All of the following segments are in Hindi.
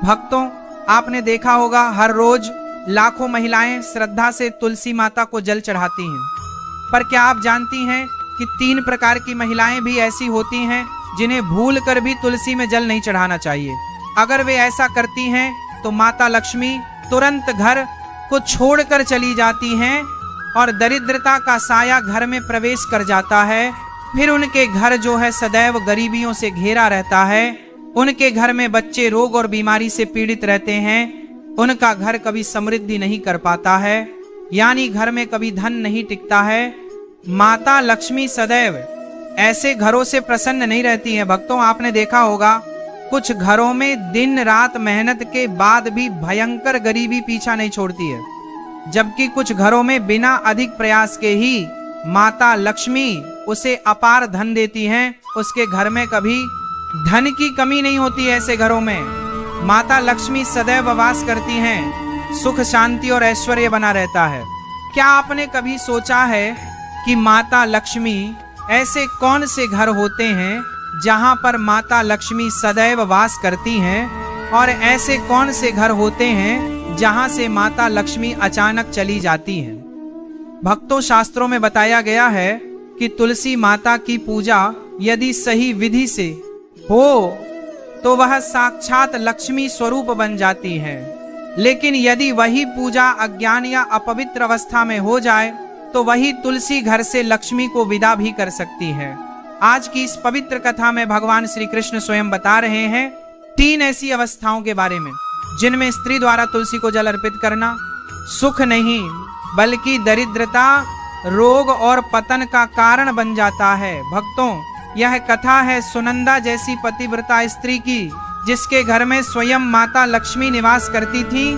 भक्तों, आपने देखा होगा हर रोज लाखों महिलाएं श्रद्धा से तुलसी माता को जल चढ़ाती हैं। पर क्या आप जानती हैं कि 3 प्रकार की महिलाएं भी ऐसी होती हैं जिन्हें भूल कर भी तुलसी में जल नहीं चढ़ाना चाहिए। अगर वे ऐसा करती हैं तो माता लक्ष्मी तुरंत घर को छोड़कर चली जाती हैं और दरिद्रता का साया घर में प्रवेश कर जाता है। फिर उनके घर जो है सदैव गरीबियों से घेरा रहता है। उनके घर में बच्चे रोग और बीमारी से पीड़ित रहते हैं। उनका घर कभी समृद्धि नहीं कर पाता है, यानी घर में कभी धन नहीं टिकता है। माता लक्ष्मी सदैव ऐसे घरों से प्रसन्न नहीं रहती हैं। भक्तों, आपने देखा होगा कुछ घरों में दिन रात मेहनत के बाद भी भयंकर गरीबी पीछा नहीं छोड़ती है, जबकि कुछ घरों में बिना अधिक प्रयास के ही माता लक्ष्मी उसे अपार धन देती हैं। उसके घर में कभी धन की कमी नहीं होती है। ऐसे घरों में माता लक्ष्मी सदैव वास करती हैं, सुख शांति और ऐश्वर्य बना रहता है। क्या आपने कभी सोचा है कि माता लक्ष्मी ऐसे कौन से घर होते हैं जहां पर माता लक्ष्मी सदैव वास करती हैं, और ऐसे कौन से घर होते हैं जहां से माता लक्ष्मी अचानक चली जाती हैं? भक्तों, शास्त्रों में बताया गया है कि तुलसी माता की पूजा यदि सही विधि से हो तो वह साक्षात लक्ष्मी स्वरूप बन जाती है। लेकिन यदि वही पूजा अज्ञान या अपवित्र अवस्था में हो जाए तो वही तुलसी घर से लक्ष्मी को विदा भी कर सकती है। आज की इस पवित्र कथा में भगवान श्री कृष्ण स्वयं बता रहे हैं 3 ऐसी अवस्थाओं के बारे में जिनमें स्त्री द्वारा तुलसी को जल अर्पित करना सुख नहीं बल्कि दरिद्रता, रोग और पतन का कारण बन जाता है। भक्तों, यह कथा है सुनंदा जैसी पतिव्रता स्त्री की, जिसके घर में स्वयं माता लक्ष्मी निवास करती थी,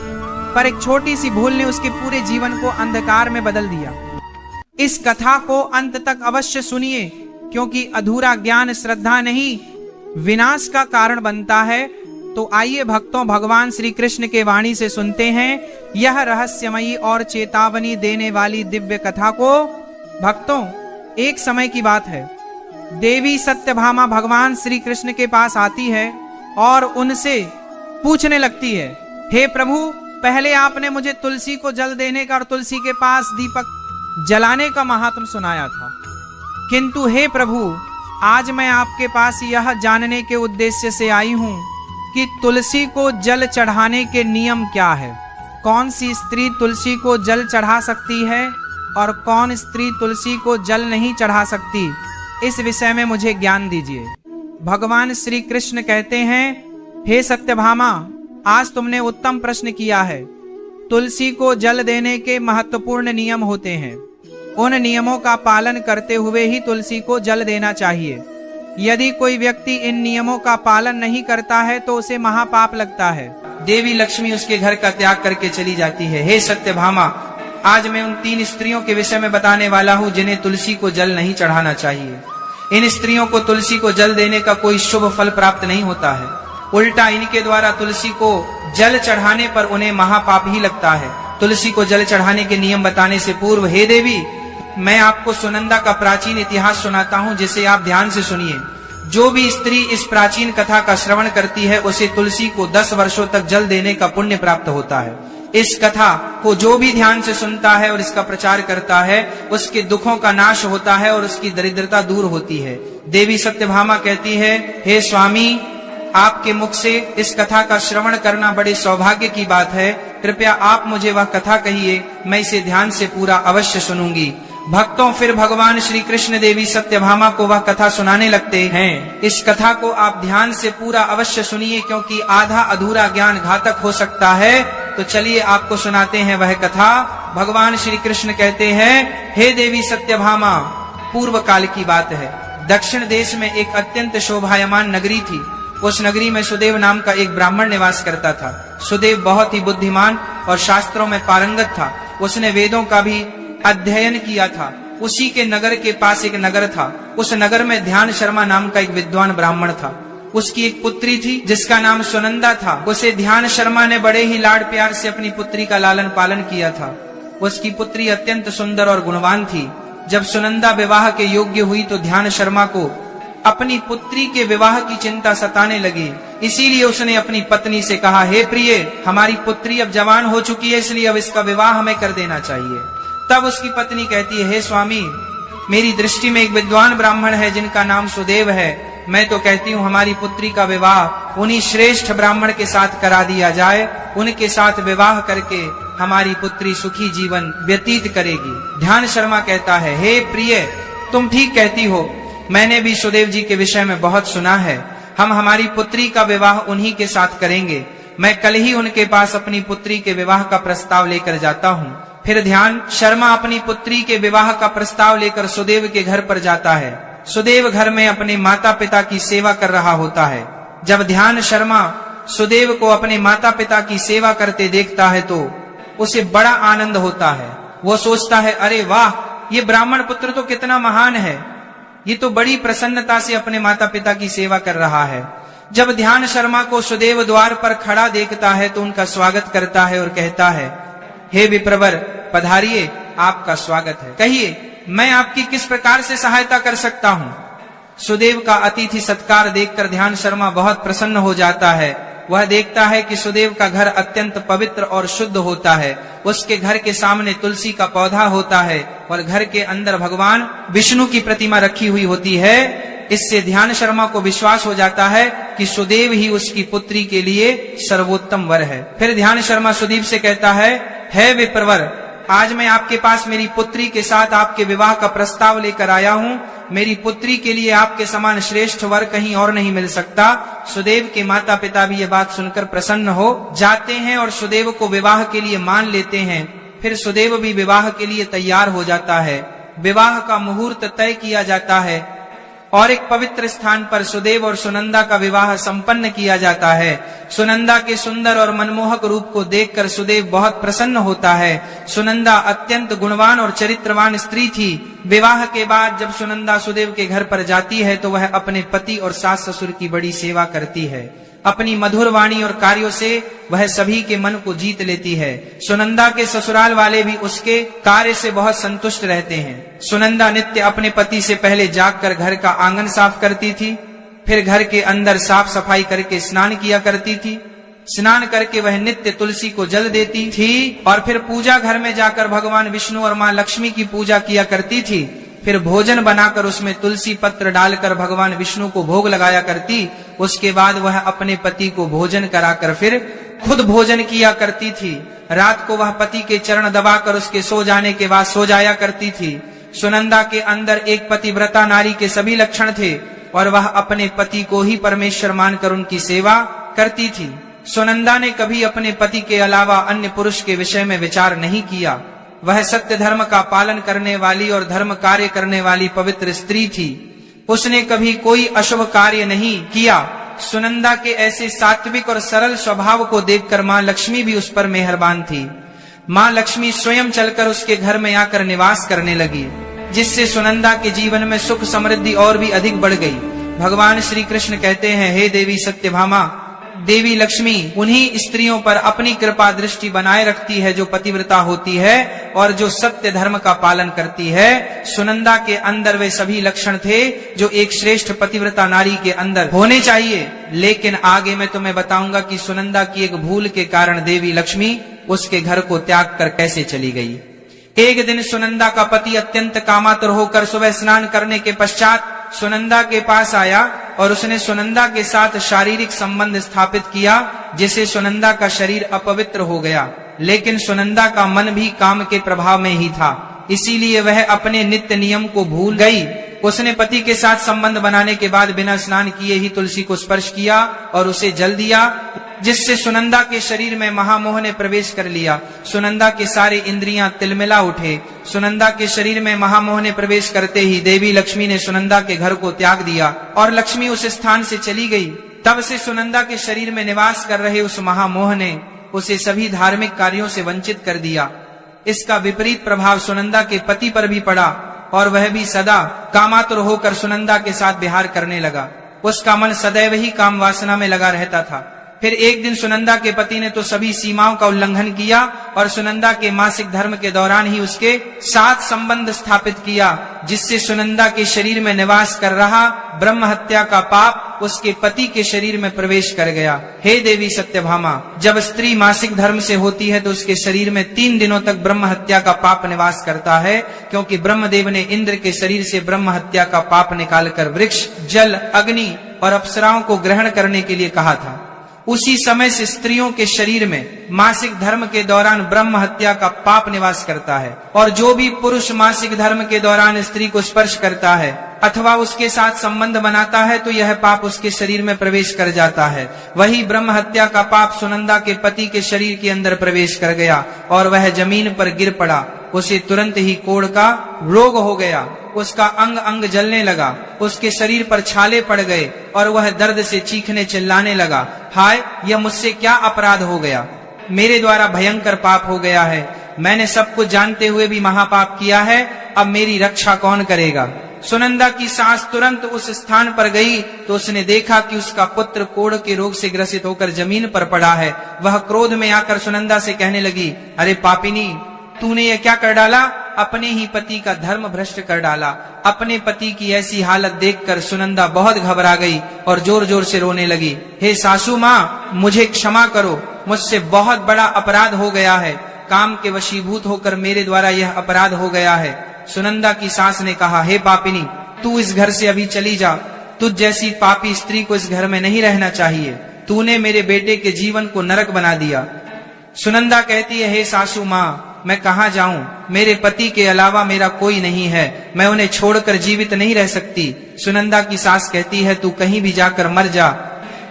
पर एक छोटी सी भूल ने उसके पूरे जीवन को अंधकार में बदल दिया। इस कथा को अंत तक अवश्य सुनिए, क्योंकि अधूरा ज्ञान श्रद्धा नहीं विनाश का कारण बनता है। तो आइए भक्तों, भगवान श्री कृष्ण के वाणी से सुनते हैं यह रहस्यमयी और चेतावनी देने वाली दिव्य कथा को। भक्तों, एक समय की बात है, देवी सत्यभामा भगवान श्री कृष्ण के पास आती है और उनसे पूछने लगती है, हे प्रभु, पहले आपने मुझे तुलसी को जल देने का और तुलसी के पास दीपक जलाने का महात्म सुनाया था, किंतु हे प्रभु, आज मैं आपके पास यह जानने के उद्देश्य से आई हूं कि तुलसी को जल चढ़ाने के नियम क्या है। कौन सी स्त्री तुलसी को जल चढ़ा सकती है और कौन स्त्री तुलसी को जल नहीं चढ़ा सकती, इस विषय में मुझे ज्ञान दीजिए। भगवान श्री कृष्ण कहते हैं, हे सत्यभामा, आज तुमने उत्तम प्रश्न किया है। तुलसी को जल देने के महत्वपूर्ण नियम होते हैं। उन नियमों का पालन करते हुए ही तुलसी को जल देना चाहिए। यदि कोई व्यक्ति इन नियमों का पालन नहीं करता है तो उसे महापाप लगता है। देवी लक्ष्मी उसके घर का त्याग करके चली जाती है। हे सत्यभामा, आज मैं उन 3 स्त्रियों के विषय में बताने वाला हूँ जिन्हें तुलसी को जल नहीं चढ़ाना चाहिए। इन स्त्रियों को तुलसी को जल देने का कोई शुभ फल प्राप्त नहीं होता है, उल्टा इनके द्वारा तुलसी को जल चढ़ाने पर उन्हें महापाप ही लगता है। तुलसी को जल चढ़ाने के नियम बताने से पूर्व हे देवी, मैं आपको सुनंदा का प्राचीन इतिहास सुनाता हूँ, जिसे आप ध्यान से सुनिए। जो भी स्त्री इस प्राचीन कथा का श्रवण करती है उसे तुलसी को 10 वर्षों तक जल देने का पुण्य प्राप्त होता है। इस कथा को जो भी ध्यान से सुनता है और इसका प्रचार करता है, उसके दुखों का नाश होता है और उसकी दरिद्रता दूर होती है। देवी सत्यभामा कहती है, हे स्वामी, आपके मुख से इस कथा का श्रवण करना बड़े सौभाग्य की बात है। कृपया आप मुझे वह कथा कहिए, मैं इसे ध्यान से पूरा अवश्य सुनूंगी। भक्तों, फिर भगवान श्री कृष्ण देवी सत्यभामा को वह कथा सुनाने लगते हैं। इस कथा को आप ध्यान से पूरा अवश्य सुनिए, क्योंकि आधा अधूरा ज्ञान घातक हो सकता है। तो चलिए आपको सुनाते हैं वह कथा। भगवान श्री कृष्ण कहते हैं, हे देवी सत्यभामा, पूर्व काल की बात है। दक्षिण देश में एक अत्यंत शोभायमान नगरी थी। उस नगरी में सुदेव नाम का एक ब्राह्मण निवास करता था। सुदेव बहुत ही बुद्धिमान और शास्त्रों में पारंगत था। उसने वेदों का भी अध्ययन किया था। उसी के नगर के पास एक नगर था। उस नगर में ध्यान शर्मा नाम का एक विद्वान ब्राह्मण था। उसकी एक पुत्री थी जिसका नाम सुनंदा था। उसे ध्यान शर्मा ने बड़े ही लाड प्यार से अपनी पुत्री का लालन पालन किया था। उसकी पुत्री अत्यंत सुंदर और गुणवान थी। जब सुनंदा विवाह के योग्य हुई तो ध्यान शर्मा को अपनी पुत्री के विवाह की चिंता सताने लगी। इसीलिए उसने अपनी पत्नी से कहा, हे प्रिय, हमारी पुत्री अब जवान हो चुकी है, इसलिए अब इसका विवाह हमें कर देना चाहिए। तब उसकी पत्नी कहती है, हे स्वामी, मेरी दृष्टि में एक विद्वान ब्राह्मण है जिनका नाम सुदेव है। मैं तो कहती हूँ हमारी पुत्री का विवाह उन्हीं श्रेष्ठ ब्राह्मण के साथ करा दिया जाए, उनके साथ विवाह करके हमारी पुत्री सुखी जीवन व्यतीत करेगी। ध्यान शर्मा कहता है, हे प्रिय, तुम ठीक कहती हो, मैंने भी सुदेव जी के विषय में बहुत सुना है। हम हमारी पुत्री का विवाह उन्हीं के साथ करेंगे। मैं कल ही उनके पास अपनी पुत्री के विवाह का प्रस्ताव लेकर जाता हूँ। फिर ध्यान शर्मा अपनी पुत्री के विवाह का प्रस्ताव लेकर सुदेव के घर पर जाता है। सुदेव घर में अपने माता पिता की सेवा कर रहा होता है। जब ध्यान शर्मा सुदेव को अपने माता पिता की सेवा करते देखता है तो उसे बड़ा आनंद होता है। वो सोचता है, अरे वाह, ये ब्राह्मण पुत्र तो कितना महान है, ये तो बड़ी प्रसन्नता से अपने माता पिता की सेवा कर रहा है। जब ध्यान शर्मा को सुदेव द्वार पर खड़ा देखता है तो उनका स्वागत करता है और कहता है, हे विप्रवर, पधारिए, आपका स्वागत है। कहिए, मैं आपकी किस प्रकार से सहायता कर सकता हूँ। सुदेव का अतिथि सत्कार देखकर ध्यान शर्मा बहुत प्रसन्न हो जाता है। वह देखता है कि सुदेव का घर अत्यंत पवित्र और शुद्ध होता है। उसके घर के सामने तुलसी का पौधा होता है और घर के अंदर भगवान विष्णु की प्रतिमा रखी हुई होती है। इससे ध्यान शर्मा को विश्वास हो जाता है कि सुदेव ही उसकी पुत्री के लिए सर्वोत्तम वर है। फिर ध्यान शर्मा सुदेव से कहता है, हे विप्रवर, आज मैं आपके पास मेरी पुत्री के साथ आपके विवाह का प्रस्ताव लेकर आया हूँ। मेरी पुत्री के लिए आपके समान श्रेष्ठ वर कहीं और नहीं मिल सकता। सुदेव के माता पिता भी ये बात सुनकर प्रसन्न हो जाते हैं और सुदेव को विवाह के लिए मान लेते हैं। फिर सुदेव भी विवाह के लिए तैयार हो जाता है। विवाह का मुहूर्त तय किया जाता है और एक पवित्र स्थान पर सुदेव और सुनंदा का विवाह संपन्न किया जाता है। सुनंदा के सुंदर और मनमोहक रूप को देखकर सुदेव बहुत प्रसन्न होता है। सुनंदा अत्यंत गुणवान और चरित्रवान स्त्री थी। विवाह के बाद जब सुनंदा सुदेव के घर पर जाती है तो वह अपने पति और सास ससुर की बड़ी सेवा करती है। अपनी मधुर वाणी और कार्यों से वह सभी के मन को जीत लेती है। सुनंदा के ससुराल वाले भी उसके कार्य से बहुत संतुष्ट रहते हैं। सुनंदा नित्य अपने पति से पहले जागकर घर का आंगन साफ करती थी, फिर घर के अंदर साफ सफाई करके स्नान किया करती थी। स्नान करके वह नित्य तुलसी को जल देती थी और फिर पूजा घर में जाकर भगवान विष्णु और माँ लक्ष्मी की पूजा किया करती थी। फिर भोजन बनाकर उसमें तुलसी पत्र डालकर भगवान विष्णु को भोग लगाया करती। उसके बाद वह अपने पति को भोजन कराकर फिर खुद भोजन किया करती थी। रात को वह पति के चरण दबाकर उसके सो जाने के बाद सो जाया करती थी। सुनंदा के अंदर एक पतिव्रता नारी के सभी लक्षण थे और वह अपने पति को ही परमेश्वर मानकर उनकी सेवा करती थी। सुनंदा ने कभी अपने पति के अलावा अन्य पुरुष के विषय में विचार नहीं किया। वह सत्य धर्म का पालन करने वाली और धर्म कार्य करने वाली पवित्र स्त्री थी। उसने कभी कोई अशुभ कार्य नहीं किया। सुनंदा के ऐसे सात्विक और सरल स्वभाव को देखकर माँ लक्ष्मी भी उस पर मेहरबान थी। माँ लक्ष्मी स्वयं चलकर उसके घर में आकर निवास करने लगी, जिससे सुनंदा के जीवन में सुख समृद्धि और भी अधिक बढ़ गई। भगवान श्री कृष्ण कहते हैं, हे देवी सत्यभामा, देवी लक्ष्मी उन्हीं स्त्रियों पर अपनी कृपा दृष्टि बनाए रखती है जो पतिव्रता होती है और जो सत्य धर्म का पालन करती है। सुनंदा के अंदर वे सभी लक्षण थे जो एक श्रेष्ठ पतिव्रता नारी के अंदर होने चाहिए। लेकिन आगे मैं तुम्हें बताऊंगा कि सुनंदा की एक भूल के कारण देवी लक्ष्मी उसके घर को त्याग कर कैसे चली गई। एक दिन सुनंदा का पति अत्यंत कामातुर होकर सुबह स्नान करने के पश्चात सुनंदा के पास आया और उसने सुनंदा के साथ शारीरिक संबंध स्थापित किया, जिससे सुनंदा का शरीर अपवित्र हो गया। लेकिन सुनंदा का मन भी काम के प्रभाव में ही था, इसीलिए वह अपने नित्य नियम को भूल गई। उसने पति के साथ संबंध बनाने के बाद बिना स्नान किए ही तुलसी को स्पर्श किया और उसे जल दिया, जिससे सुनंदा के शरीर में महामोह ने प्रवेश कर लिया। सुनंदा के सारे इंद्रियां तिलमिला उठे। सुनंदा के शरीर में महामोह ने प्रवेश करते ही देवी लक्ष्मी ने सुनंदा के घर को त्याग दिया और लक्ष्मी उस स्थान से चली गई। तब से सुनंदा के शरीर में निवास कर रहे उस महामोह ने उसे सभी धार्मिक कार्यों से वंचित कर दिया। इसका विपरीत प्रभाव सुनंदा के पति पर भी पड़ा और वह भी सदा कामातुर होकर सुनंदा के साथ विहार करने लगा। उसका मन सदैव ही काम वासना में लगा रहता था। फिर एक दिन सुनंदा के पति ने तो सभी सीमाओं का उल्लंघन किया और सुनंदा के मासिक धर्म के दौरान ही उसके साथ संबंध स्थापित किया, जिससे सुनंदा के शरीर में निवास कर रहा ब्रह्म हत्या का पाप उसके पति के शरीर में प्रवेश कर गया। हे देवी सत्यभामा, जब स्त्री मासिक धर्म से होती है तो उसके शरीर में 3 दिनों तक ब्रह्म हत्या का पाप निवास करता है, क्योंकि ब्रह्मदेव ने इंद्र के शरीर से ब्रह्म हत्या का पाप निकालकर वृक्ष, जल, अग्नि और अप्सराओं को ग्रहण करने के लिए कहा था। उसी समय से स्त्रियों के शरीर में मासिक धर्म के दौरान ब्रह्म हत्या का पाप निवास करता है, और जो भी पुरुष मासिक धर्म के दौरान स्त्री को स्पर्श करता है अथवा उसके साथ संबंध बनाता है तो यह पाप उसके शरीर में प्रवेश कर जाता है। वही ब्रह्म हत्या का पाप सुनंदा के पति के शरीर के अंदर प्रवेश कर गया और वह जमीन पर गिर पड़ा। उसे तुरंत ही कोढ़ का रोग हो गया, उसका अंग अंग जलने लगा, उसके शरीर पर छाले पड़ गए और वह दर्द से चीखने चिल्लाने लगा, हाय, यह मुझसे क्या अपराध हो गया, मेरे द्वारा भयंकर पाप हो गया है, मैंने सब कुछ जानते हुए भी महापाप किया है, अब मेरी रक्षा कौन करेगा। सुनंदा की सास तुरंत उस स्थान पर गई तो उसने देखा कि उसका पुत्र कोढ़ के रोग से ग्रसित होकर जमीन पर पड़ा है। वह क्रोध में आकर सुनंदा से कहने लगी, अरे पापिनी, तूने यह क्या कर डाला, अपने ही पति का धर्म भ्रष्ट कर डाला। अपने पति की ऐसी हालत देखकर सुनंदा बहुत घबरा गई और जोर जोर से रोने लगी। हे सासू माँ, मुझे क्षमा करो, मुझसे बहुत बड़ा अपराध हो गया है, काम के वशीभूत होकर मेरे द्वारा यह अपराध हो गया है। सुनंदा की सास ने कहा, हे पापिनी, तू इस घर से अभी चली जा, तुझ जैसी पापी स्त्री को इस घर में नहीं रहना चाहिए, तूने मेरे बेटे के जीवन को नरक बना दिया। सुनंदा कहती है, हे सासू माँ, मैं कहाँ जाऊं, मेरे पति के अलावा मेरा कोई नहीं है, मैं उन्हें छोड़कर जीवित नहीं रह सकती। सुनंदा की सास कहती है, तू कहीं भी जाकर मर जा,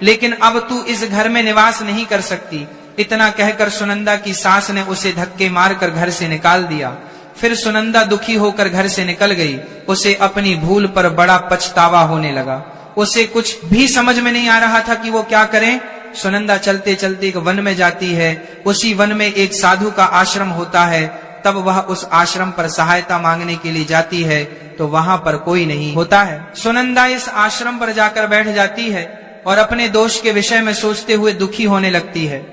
लेकिन अब तू इस घर में निवास नहीं कर सकती। इतना कहकर सुनंदा की सास ने उसे धक्के मारकर घर से निकाल दिया। फिर सुनंदा दुखी होकर घर से निकल गई। उसे अपनी भूल पर बड़ा पछतावा होने लगा। उसे कुछ भी समझ में नहीं आ रहा था कि वो क्या करे। सुनंदा चलते चलते एक वन में जाती है। उसी वन में एक साधु का आश्रम होता है। तब वह उस आश्रम पर सहायता मांगने के लिए जाती है तो वहां पर कोई नहीं होता है। सुनंदा इस आश्रम पर जाकर बैठ जाती है और अपने दोष के विषय में सोचते हुए दुखी होने लगती है।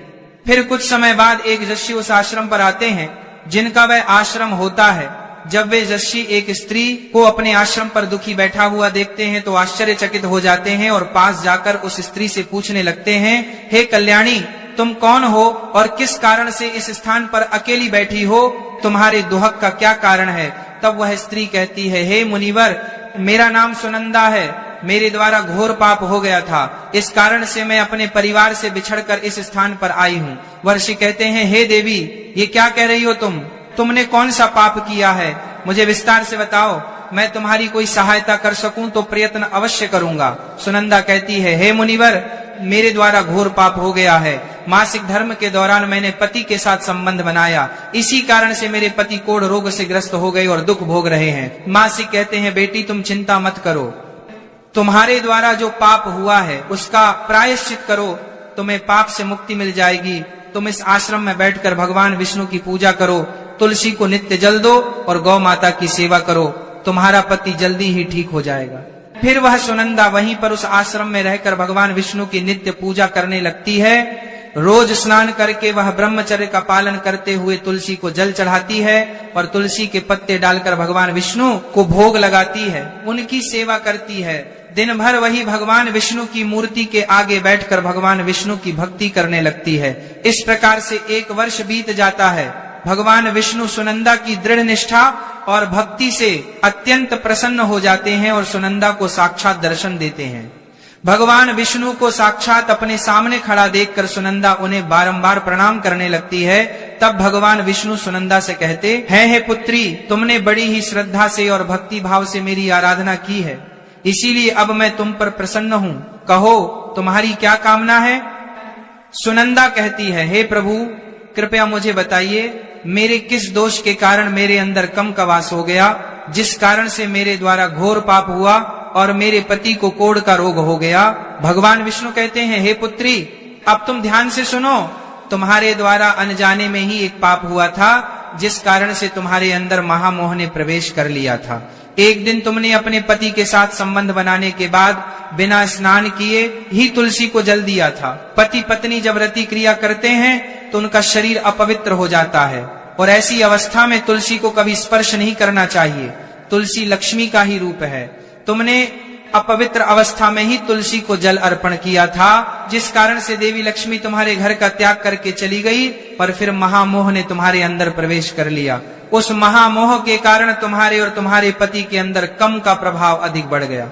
फिर कुछ समय बाद एक ऋषि उस आश्रम पर आते हैं जिनका वह आश्रम होता है। जब वे ऋषि एक स्त्री को अपने आश्रम पर दुखी बैठा हुआ देखते हैं तो आश्चर्यचकित हो जाते हैं और पास जाकर उस स्त्री से पूछने लगते हैं, हे कल्याणी, तुम कौन हो और किस कारण से इस स्थान पर अकेली बैठी हो, तुम्हारे दुहक का क्या कारण है। तब वह स्त्री कहती है, हे मुनिवर, मेरा नाम सुनंदा है, मेरे द्वारा घोर पाप हो गया था, इस कारण से मैं अपने परिवार से बिछड़कर इस स्थान पर आई हूँ। ऋषि कहते हैं, हे देवी, ये क्या कह रही हो तुमने कौन सा पाप किया है, मुझे विस्तार से बताओ, मैं तुम्हारी कोई सहायता कर सकूं तो प्रयत्न अवश्य करूंगा। सुनंदा कहती है, हे मुनिवर, मेरे द्वारा घोर पाप हो गया है। मासिक धर्म के दौरान मैंने पति के साथ संबंध बनाया, इसी कारण से मेरे पति कोढ़ रोग से ग्रस्त हो गए और दुख भोग रहे हैं। मासिक कहते हैं, बेटी तुम चिंता मत करो, तुम्हारे द्वारा जो पाप हुआ है उसका प्रायश्चित करो, तुम्हें पाप से मुक्ति मिल जाएगी। तुम इस आश्रम में बैठकर भगवान विष्णु की पूजा करो, तुलसी को नित्य जल दो और गौ माता की सेवा करो, तुम्हारा पति जल्दी ही ठीक हो जाएगा। फिर वह सुनंदा वहीं पर उस आश्रम में रहकर भगवान विष्णु की नित्य पूजा करने लगती है। रोज स्नान करके वह ब्रह्मचर्य का पालन करते हुए तुलसी को जल चढ़ाती है और तुलसी के पत्ते डालकर भगवान विष्णु को भोग लगाती है, उनकी सेवा करती है। दिन भर वही भगवान विष्णु की मूर्ति के आगे बैठकर भगवान विष्णु की भक्ति करने लगती है। इस प्रकार से 1 वर्ष बीत जाता है। भगवान विष्णु सुनंदा की दृढ़ निष्ठा और भक्ति से अत्यंत प्रसन्न हो जाते हैं और सुनंदा को साक्षात दर्शन देते हैं। भगवान विष्णु को साक्षात अपने सामने खड़ा देखकर सुनंदा उन्हें बारंबार प्रणाम करने लगती है। तब भगवान विष्णु सुनंदा से कहते हैं, हे पुत्री, तुमने बड़ी ही श्रद्धा से और भक्ति भाव से मेरी आराधना की है, इसीलिए अब मैं तुम पर प्रसन्न हूँ, कहो तुम्हारी क्या कामना है। सुनंदा कहती है, हे प्रभु, कृपया मुझे बताइए, मेरे किस दोष के कारण मेरे अंदर कम का वास हो गया, जिस कारण से मेरे द्वारा घोर पाप हुआ और मेरे पति को कोढ़ का रोग हो गया। भगवान विष्णु कहते हैं, हे पुत्री, अब तुम ध्यान से सुनो, तुम्हारे द्वारा अनजाने में ही एक पाप हुआ था, जिस कारण से तुम्हारे अंदर महामोह ने प्रवेश कर लिया था। एक दिन तुमने अपने पति के साथ संबंध बनाने के बाद बिना स्नान किए ही तुलसी को जल दिया था। पति पत्नी जब रति क्रिया करते हैं तो उनका शरीर अपवित्र हो जाता है और ऐसी अवस्था में तुलसी को कभी स्पर्श नहीं करना चाहिए। तुलसी लक्ष्मी का ही रूप है। तुमने अपवित्र अवस्था में ही तुलसी को जल अर्पण किया था, जिस कारण से देवी लक्ष्मी तुम्हारे घर का त्याग करके चली गई और फिर महामोह ने तुम्हारे अंदर प्रवेश कर लिया। उस महामोह के कारण तुम्हारे और तुम्हारे पति के अंदर कम का प्रभाव अधिक बढ़ गया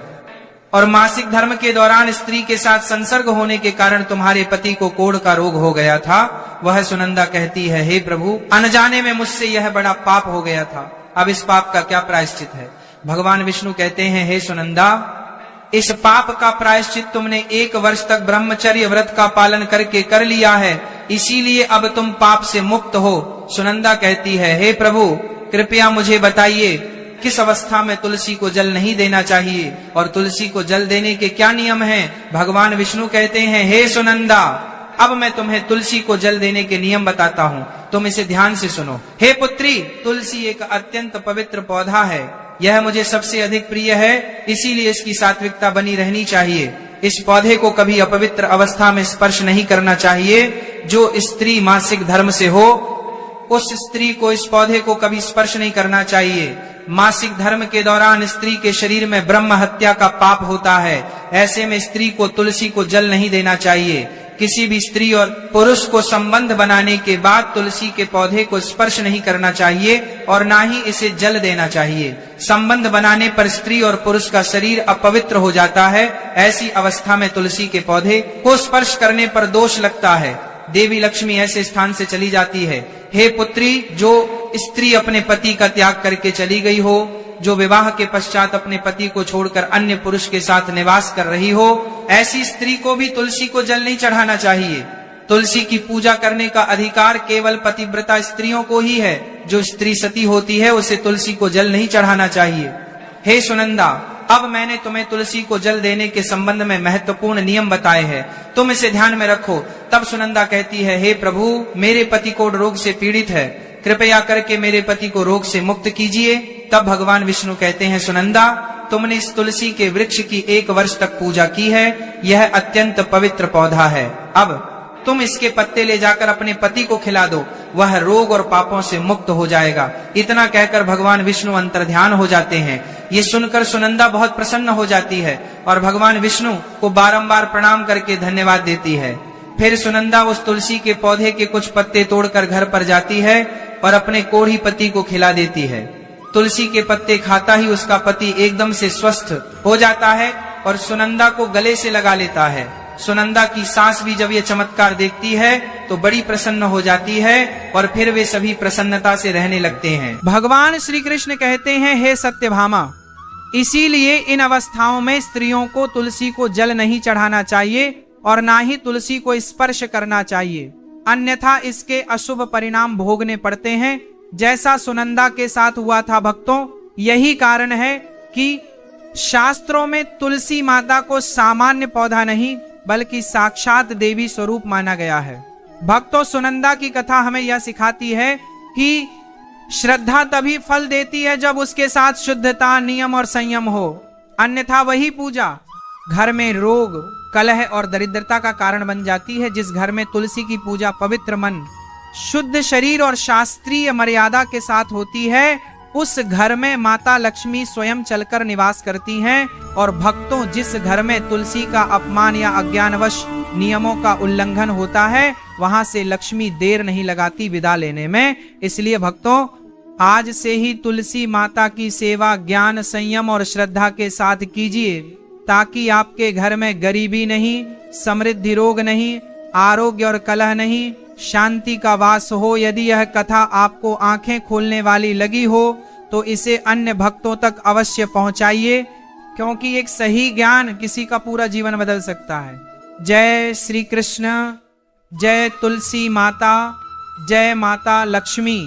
और मासिक धर्म के दौरान स्त्री के साथ संसर्ग होने के कारण तुम्हारे पति को कोढ़ का रोग हो गया था। वह सुनंदा कहती है, हे प्रभु, अनजाने में मुझसे यह बड़ा पाप हो गया था, अब इस पाप का क्या प्रायश्चित है? भगवान विष्णु कहते हैं, हे सुनंदा, इस पाप का प्रायश्चित तुमने 1 वर्ष तक ब्रह्मचर्य व्रत का पालन करके कर लिया है, इसीलिए अब तुम पाप से मुक्त हो। सुनंदा कहती है, हे प्रभु, कृपया मुझे बताइए किस अवस्था में तुलसी को जल नहीं देना चाहिए और तुलसी को जल देने के क्या नियम हैं? भगवान विष्णु कहते हैं, हे सुनंदा, अब मैं तुम्हें तुलसी को जल देने के नियम बताता हूँ, तुम इसे ध्यान से सुनो। हे पुत्री, तुलसी एक अत्यंत पवित्र पौधा है, यह मुझे सबसे अधिक प्रिय है, इसीलिए इसकी सात्विकता बनी रहनी चाहिए। इस पौधे को कभी अपवित्र अवस्था में स्पर्श नहीं करना चाहिए। जो स्त्री मासिक धर्म से हो, उस स्त्री को इस पौधे को कभी स्पर्श नहीं करना चाहिए। मासिक धर्म के दौरान स्त्री के शरीर में ब्रह्म हत्या का पाप होता है, ऐसे में स्त्री को तुलसी को जल नहीं देना चाहिए। किसी भी स्त्री और पुरुष को संबंध बनाने के बाद तुलसी के पौधे को स्पर्श नहीं करना चाहिए और ना ही इसे जल देना चाहिए। संबंध बनाने पर स्त्री और पुरुष का शरीर अपवित्र हो जाता है, ऐसी अवस्था में तुलसी के पौधे को स्पर्श करने पर दोष लगता है। देवी लक्ष्मी ऐसे स्थान से चली जाती है। हे पुत्री, जो स्त्री अपने पति का त्याग करके चली गई हो, जो विवाह के पश्चात अपने पति को छोड़कर अन्य पुरुष के साथ निवास कर रही हो, ऐसी स्त्री को भी तुलसी को जल नहीं चढ़ाना चाहिए। तुलसी की पूजा करने का अधिकार केवल पतिव्रता स्त्रियों को ही है। जो स्त्री सती होती है, उसे तुलसी को जल नहीं चढ़ाना चाहिए। हे सुनंदा, अब मैंने तुम्हें तुलसी को जल देने के संबंध में महत्वपूर्ण नियम बताए हैं, तुम इसे ध्यान में रखो। तब सुनंदा कहती है, हे प्रभु, मेरे पति कोढ़ रोग से पीड़ित है, कृपया करके मेरे पति को रोग से मुक्त कीजिए। तब भगवान विष्णु कहते हैं, सुनंदा, तुमने इस तुलसी के वृक्ष की 1 वर्ष तक पूजा की है, यह अत्यंत पवित्र पौधा है। अब तुम इसके पत्ते ले जाकर अपने पति को खिला दो, वह रोग और पापों से मुक्त हो जाएगा। इतना कहकर भगवान विष्णु अंतर्ध्यान हो जाते हैं। ये सुनकर सुनंदा बहुत प्रसन्न हो जाती है और भगवान विष्णु को बारंबार प्रणाम करके धन्यवाद देती है। फिर सुनंदा उस तुलसी के पौधे के कुछ पत्ते तोड़कर घर पर जाती है और अपने कोढ़ी पति को खिला देती है। तुलसी के पत्ते खाता ही उसका पति एकदम से स्वस्थ हो जाता है और सुनंदा को गले से लगा लेता है। सुनंदा की सास भी जब ये चमत्कार देखती है तो बड़ी प्रसन्न हो जाती है और फिर वे सभी प्रसन्नता से रहने लगते हैं। भगवान श्री कृष्ण कहते हैं, हे सत्यभामा, इसीलिए इन अवस्थाओं में स्त्रियों को तुलसी को जल नहीं चढ़ाना चाहिए और ना ही तुलसी को स्पर्श करना चाहिए, अन्यथा इसके अशुभ परिणाम भोगने पड़ते हैं, जैसा सुनंदा के साथ हुआ था। भक्तों, यही कारण है कि शास्त्रों में तुलसी माता को सामान्य पौधा नहीं बल्कि साक्षात देवी स्वरूप माना गया है। भक्तों, सुनंदा की कथा हमें यह सिखाती है कि श्रद्धा तभी फल देती है जब उसके साथ शुद्धता, नियम और संयम हो, अन्यथा वही पूजा घर में रोग, कलह और दरिद्रता का कारण बन जाती है। जिस घर में तुलसी की पूजा पवित्र मन, शुद्ध शरीर और शास्त्रीय मर्यादा के साथ होती है, उस घर में माता लक्ष्मी स्वयं चलकर निवास करती हैं। और भक्तों, जिस घर में तुलसी का अपमान या अज्ञानवश नियमों का उल्लंघन होता है, वहां से लक्ष्मी देर नहीं लगाती विदा लेने में। इसलिए भक्तों, आज से ही तुलसी माता की सेवा ज्ञान, संयम और श्रद्धा के साथ कीजिए, ताकि आपके घर में गरीबी नहीं, समृद्धि, रोग नहीं, आरोग्य और कलह नहीं, शांति का वास हो। यदि यह कथा आपको आंखें खोलने वाली लगी हो तो इसे अन्य भक्तों तक अवश्य पहुंचाइए, क्योंकि एक सही ज्ञान किसी का पूरा जीवन बदल सकता है। जय श्री कृष्ण, जय तुलसी माता, जय माता लक्ष्मी।